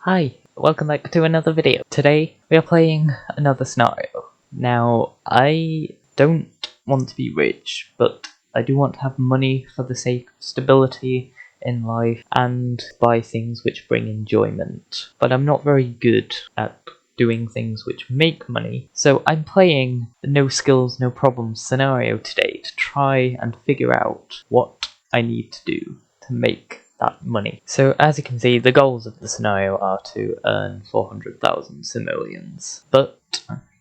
Hi, welcome back to another video. Today we are playing another scenario. Now, I don't want to be rich, but I do want to have money for the sake of stability in life and buy things which bring enjoyment. But I'm not very good at doing things which make money, so I'm playing the no skills, no problems scenario today to try and figure out what I need to do to make that money. So as you can see, the goals of the scenario are to earn 400,000 simoleons, but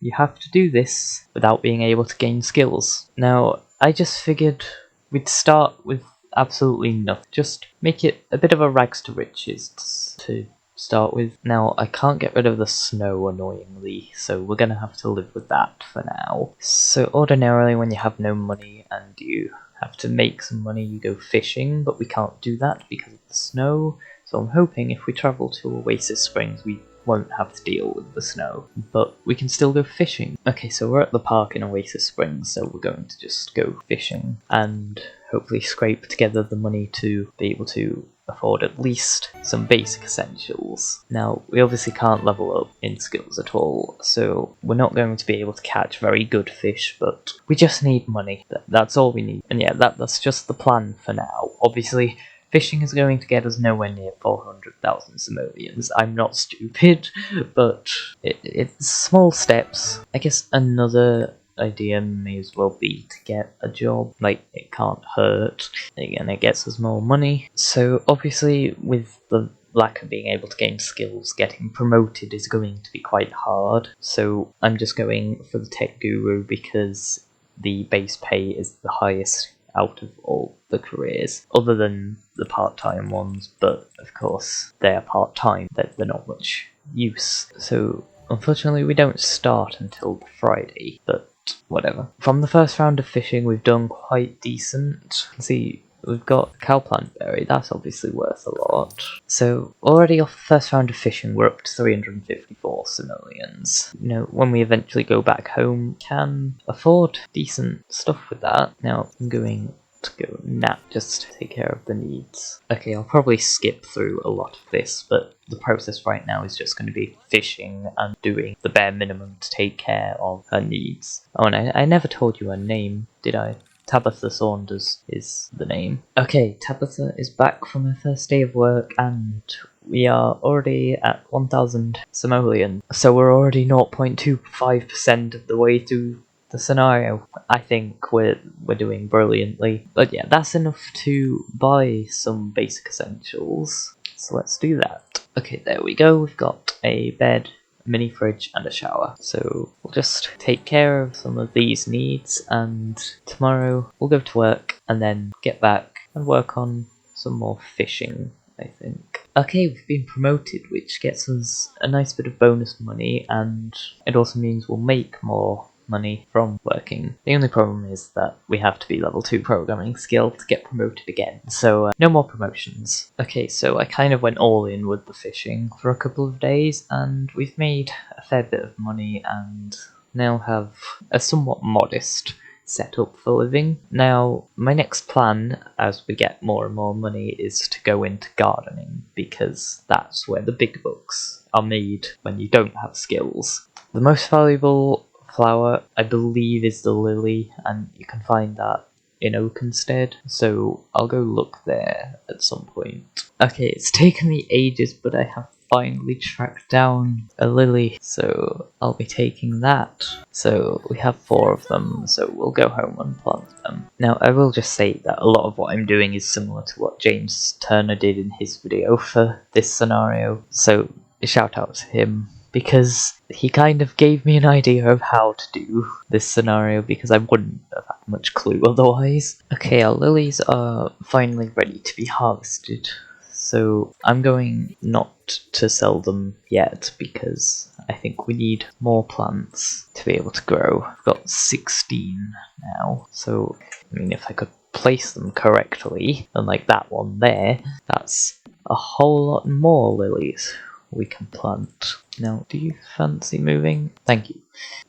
you have to do this without being able to gain skills. Now, I just figured we'd start with absolutely nothing, just make it a bit of a rags to riches to start with. Now, I can't get rid of the snow annoyingly, so we're gonna have to live with that for now. So ordinarily when you have no money and you have to make some money, you go fishing, but we can't do that because of the snow, so I'm hoping if we travel to Oasis Springs we won't have to deal with the snow, but we can still go fishing. Okay, so we're at the park in Oasis Springs, so we're going to just go fishing and hopefully scrape together the money to be able to afford at least some basic essentials. Now, we obviously can't level up in skills at all, so we're not going to be able to catch very good fish, but we just need money. That's all we need. And yeah, that's just the plan for now. Obviously, fishing is going to get us nowhere near 400,000 simoleons. I'm not stupid, but it's small steps. I guess another idea may as well be to get a job. Like, it can't hurt. Again, it gets us more money. So obviously, with the lack of being able to gain skills, getting promoted is going to be quite hard. So I'm just going for the tech guru because the base pay is the highest out of all the careers, other than the part-time ones, but of course they're part-time, they're not much use. So unfortunately we don't start until Friday, but whatever. From the first round of fishing we've done quite decent. See, we've got cowplant berry, that's obviously worth a lot. So already off the first round of fishing we're up to 354 simoleons. You know, when we eventually go back home, can afford decent stuff with that. Now I'm going to go nap just to take care of the needs. Okay, I'll probably skip through a lot of this, but the process right now is just going to be fishing and doing the bare minimum to take care of her needs. Oh, and I never told you her name, did I? Tabitha Saunders is the name. Okay, Tabitha is back from her first day of work and we are already at 1,000 simoleons. So we're already 0.25% of the way through the scenario. I think we're doing brilliantly. But yeah, that's enough to buy some basic essentials. So let's do that. Okay, there we go. We've got a bed, mini fridge and a shower, so we'll just take care of some of these needs and tomorrow we'll go to work and then get back and work on some more fishing, I think. Okay, we've been promoted, which gets us a nice bit of bonus money, and it also means we'll make more money from working. The only problem is that we have to be level 2 programming skill to get promoted again, so no more promotions. Okay, so I kind of went all in with the fishing for a couple of days and we've made a fair bit of money and now have a somewhat modest setup for living. Now, my next plan as we get more and more money is to go into gardening because that's where the big bucks are made when you don't have skills. The most valuable flower, I believe, is the lily, and you can find that in Oakenstead, so I'll go look there at some point. Okay, it's taken me ages, but I have finally tracked down a lily, so I'll be taking that. So we have 4 of them, so we'll go home and plant them. Now, I will just say that a lot of what I'm doing is similar to what James Turner did in his video for this scenario, so a shout out to him, because he kind of gave me an idea of how to do this scenario because I wouldn't have had much clue otherwise. Okay, our lilies are finally ready to be harvested, so I'm going not to sell them yet because I think we need more plants to be able to grow. I've got 16 now, so I mean if I could place them correctly, unlike that one there, that's a whole lot more lilies we can plant. Now, do you fancy moving? Thank you.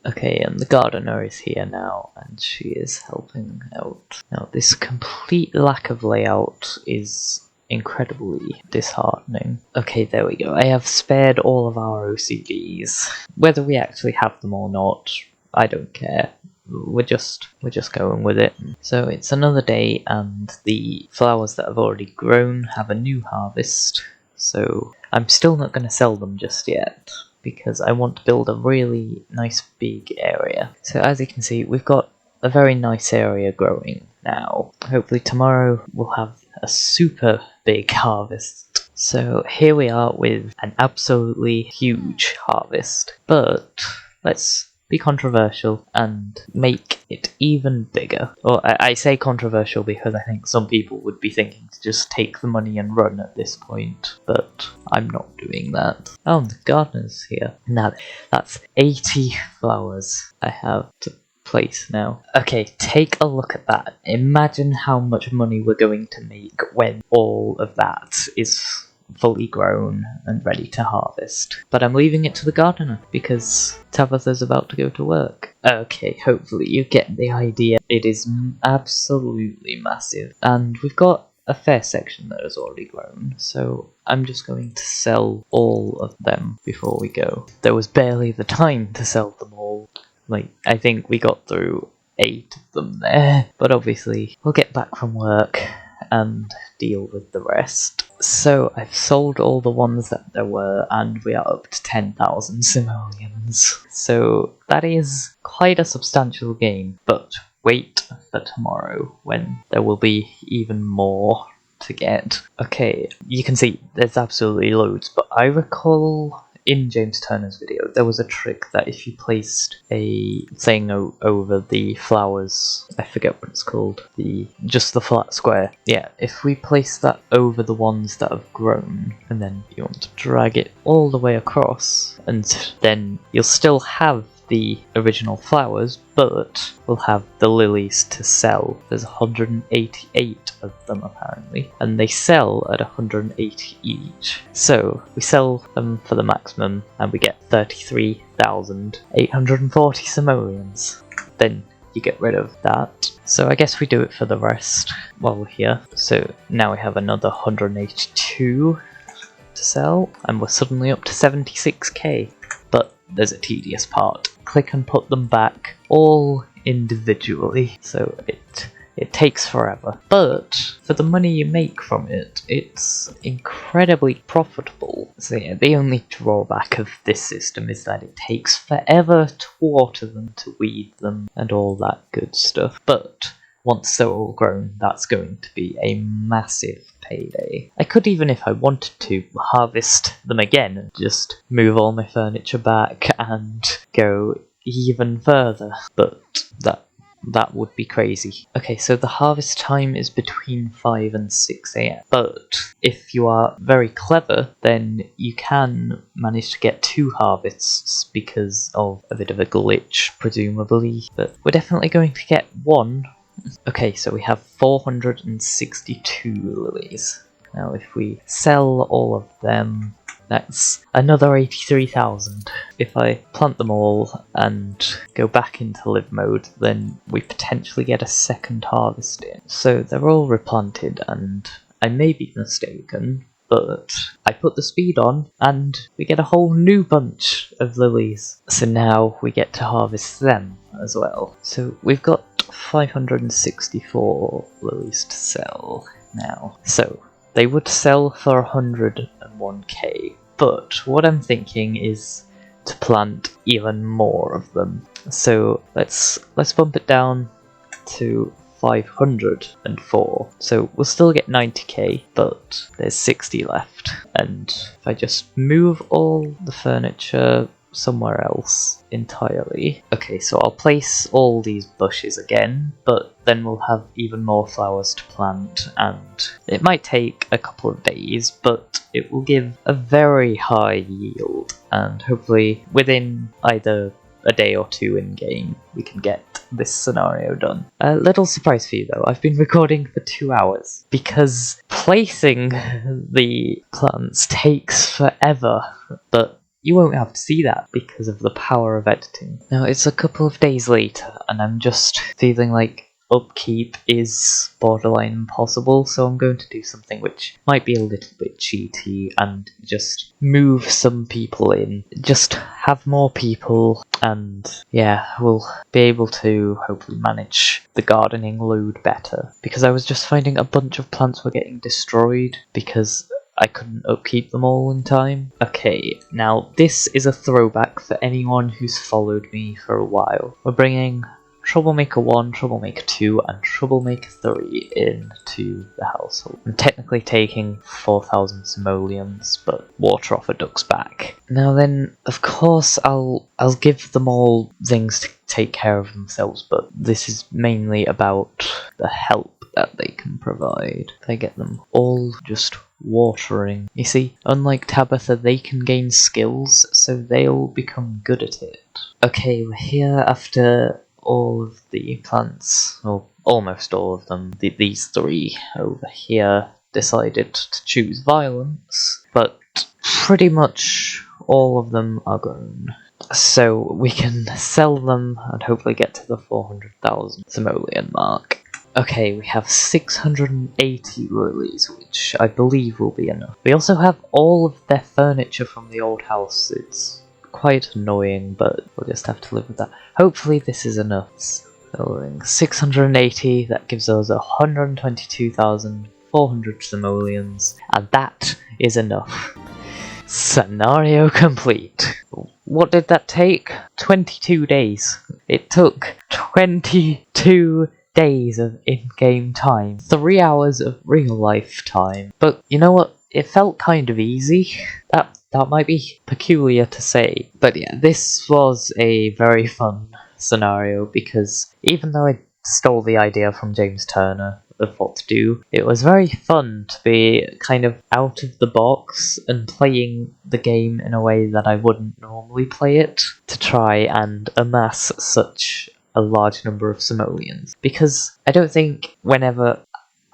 Okay, and the gardener is here now, and she is helping out. Now, this complete lack of layout is incredibly disheartening. Okay, there we go. I have spared all of our OCDs. Whether we actually have them or not, I don't care. We're just going with it. So it's another day, and the flowers that have already grown have a new harvest. So I'm still not going to sell them just yet, because I want to build a really nice big area. So as you can see, we've got a very nice area growing now. Hopefully tomorrow we'll have a super big harvest. So here we are with an absolutely huge harvest. But let's be controversial and make it even bigger. Or I say controversial because I think some people would be thinking to just take the money and run at this point, but I'm not doing that. Oh, the gardener's here. Now that's 80 flowers I have to place now. Okay, take a look at that. Imagine how much money we're going to make when all of that is fully grown and ready to harvest. But I'm leaving it to the gardener because Tabitha's about to go to work. Okay, hopefully you get the idea. It is absolutely massive, and we've got a fair section that has already grown, so I'm just going to sell all of them before we go. There was barely the time to sell them all. Like, I think we got through 8 of them there, but obviously we'll get back from work and deal with the rest. So I've sold all the ones that there were, and we are up to 10,000 simoleons. So that is quite a substantial gain, but wait for tomorrow when there will be even more to get. Okay, you can see there's absolutely loads, but I recall in James Turner's video, there was a trick that if you placed a thing over the flowers, I forget what it's called, just the flat square. Yeah, if we place that over the ones that have grown, and then you want to drag it all the way across, and then you'll still have the original flowers, but we'll have the lilies to sell. There's 188 of them apparently, and they sell at 180 each. So we sell them for the maximum, and we get 33,840 simoleons. Then you get rid of that. So I guess we do it for the rest while we're here. So now we have another 182 to sell, and we're suddenly up to 76k. But there's a tedious part. Click and put them back all individually, so it takes forever. But for the money you make from it, it's incredibly profitable. So yeah, the only drawback of this system is that it takes forever to water them, to weed them, and all that good stuff. But once they're all grown, that's going to be a massive payday. I could even, if I wanted to, harvest them again and just move all my furniture back and go even further, but that would be crazy. Okay, so the harvest time is between 5 and 6 AM, but if you are very clever, then you can manage to get 2 harvests because of a bit of a glitch, presumably, but we're definitely going to get 1. Okay, so we have 462 lilies. Now if we sell all of them, that's another 83,000. If I plant them all and go back into live mode, then we potentially get a second harvest in. So they're all replanted, and I may be mistaken, but I put the speed on and we get a whole new bunch of lilies. So now we get to harvest them as well. So we've got 564 lilies to sell now. So they would sell for 101k, but what I'm thinking is to plant even more of them. So let's bump it down to 504. So we'll still get 90k, but there's 60 left. And if I just move all the furniture somewhere else entirely. Okay, so I'll place all these bushes again, but then we'll have even more flowers to plant, and it might take a couple of days, but it will give a very high yield, and hopefully within either a day or 2 in game we can get this scenario done. A little surprise for you though, I've been recording for 2 hours because placing the plants takes forever, but you won't have to see that because of the power of editing. Now, it's a couple of days later, and I'm just feeling like upkeep is borderline impossible, so I'm going to do something which might be a little bit cheaty and just move some people in. Just have more people, and yeah, we'll be able to hopefully manage the gardening load better. Because I was just finding a bunch of plants were getting destroyed because I couldn't upkeep them all in time. Okay, now this is a throwback for anyone who's followed me for a while. We're bringing Troublemaker 1, Troublemaker 2, and Troublemaker 3 into the household. I'm technically taking 4,000 simoleons, but water off a duck's back. Now then, of course, I'll give them all things to take care of themselves, but this is mainly about the help that they can provide. If I get them all just watering. You see, unlike Tabitha, they can gain skills, so they'll become good at it. Okay, we're here after all of the plants, or almost all of them. These three over here decided to choose violence, but pretty much all of them are grown. So we can sell them and hopefully get to the 400,000 simoleon mark. Okay, we have 680 lilies, which I believe will be enough. We also have all of their furniture from the old house. It's quite annoying, but we'll just have to live with that. Hopefully this is enough. Selling 680, that gives us 122,400 simoleons, and that is enough. Scenario complete. What did that take? 22 days. It took 22 days of in-game time. 3 hours of real-life time. But you know what? It felt kind of easy. That might be peculiar to say. But yeah, this was a very fun scenario because even though I stole the idea from James Turner of what to do, it was very fun to be kind of out of the box and playing the game in a way that I wouldn't normally play it, to try and amass such a large number of simoleons. Because I don't think whenever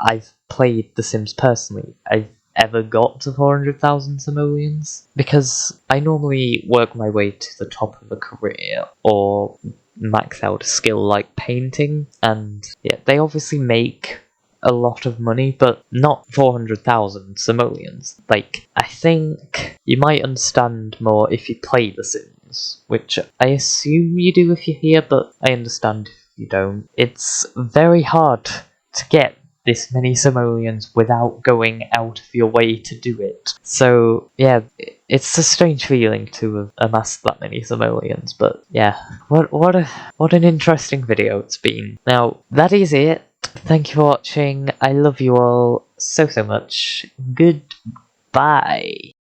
I've played The Sims personally, I've ever got to 400,000 simoleons, because I normally work my way to the top of a career or max out a skill like painting, and yeah, they obviously make a lot of money, but not 400,000 simoleons. Like, I think you might understand more if you play The Sims, which I assume you do if you're here, but I understand if you don't. It's very hard to get this many simoleons without going out of your way to do it. So yeah, it's a strange feeling to have amassed that many simoleons, but yeah, what an interesting video it's been. Now, that is it. Thank you for watching. I love you all so much. Goodbye.